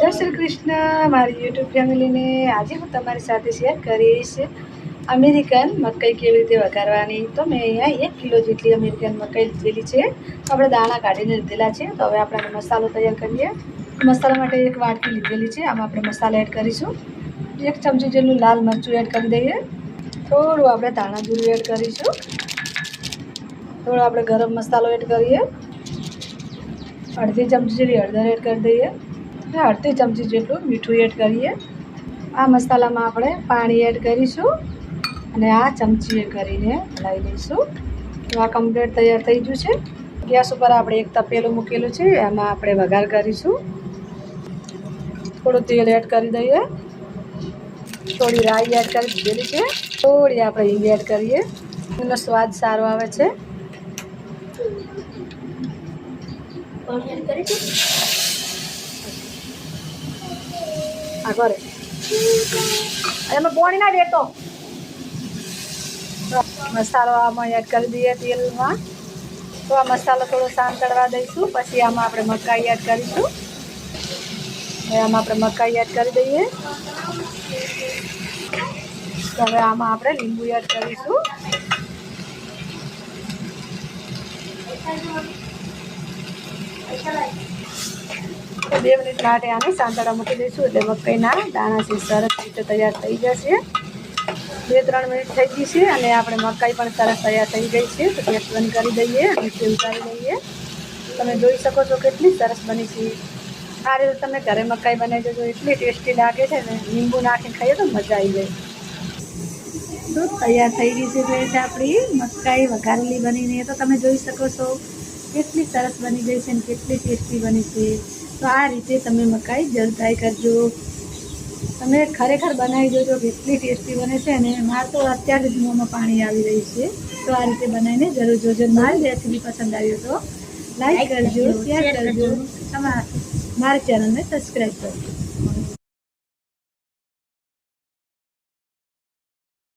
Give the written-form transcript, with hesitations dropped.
जय श्री कृष्ण मारी YouTube family ने आज हूँ तमारी साथे शेर करीश अमेरिकन मकई केवी रीते वघारवानी। तो मैं अहींया 1 किलो जेटली अमेरिकन मकई लीधेली छे। तो આપણે દાણા કાઢીને લીધેલા છે। તો હવે આપણે મસાલો તૈયાર કરીએ। મસાલા માટે એક વાટકી લીધેલી છે। આમાં આપણે મસાલા એડ કરીશું। 1 ચમચી જેટલું લાલ મરચું એડ કરી દઈએ। થોડું આપણે ધાણા જીરું એડ કરીશું। થોડો આપણે ગરમ મસાલો એડ કરીએ। અડધી ચમચી જેટલી હળદર એડ કરી દઈએ। અડધી ચમચી જેટલું મીઠું એડ કરીએ। આ મસાલામાં આપણે પાણી એડ કરીશું અને આ ચમચી કરીને હલાવી લઈશું। તો આ કમ્પ્લીટ તૈયાર થઈ ગયું છે। ગેસ ઉપર આપણે એક તપેલું મૂકેલું છે, એમાં આપણે વઘાર કરીશું। થોડું તેલ એડ કરી દઈએ। થોડી રાઈ એડ કરી દીધેલી છે। થોડી આપણે હિંગ એડ કરીએ, એનો સ્વાદ સારો આવે છે। करे एम पानी ना देतो मसालो आमा एड कर दिए तेल में। तो आ मसालो थोड़ो शांत करवा दईशू। पछी आमा आपणे मकाई एड करीशू। आमा आपणे मकाई एड कर दईए। तो हवे आमा आपणे લીંબુ एड करीशू। तो 2 मिनिट माटे आने सांतळा मूकी दईशुं એટલે મકાઈના દાણા છે સરસ રીતે તૈયાર થઈ જશે। 2-3 મિનિટ થઈ ગઈ છે અને આપણે મકાઈ પણ સરસ તૈયાર થઈ ગઈ છે। તો ગેસ બંધ કરી દઈએ અને તેલ ઉતારી લઈએ। તમે જોઈ શકો છો કેટલી સરસ બની છે। આ રીતે તમે ઘરે મકાઈ બનાવી દેજો, એટલી ટેસ્ટી લાગે છે ને। લીંબુ નાખીને ખાઈએ તો મજા આવી જાય। તો તૈયાર થઈ ગઈ છે ફ્રેન્ડ્સ આપણી મકાઈ વઘારેલી બનીને। તો તમે જોઈ શકો છો કેટલી સરસ બની ગઈ છે ને કેટલી ટેસ્ટી બની છે। तो आ रीते तमे मकाई जरूर ट्राय करजो। तमे खरेखर बनावी जोजो, केटली टेस्टी बने छे ने। मार तो अत्यारे ज मोंमां पाणी आवी रह्युं छे। तो आ रीते बनावीने जरूर जोजो। मारी रेसिपी पसंद आवी तो लाइक करजो, शेर करजो, मारी चेनल ने सब्सक्राइब करजो।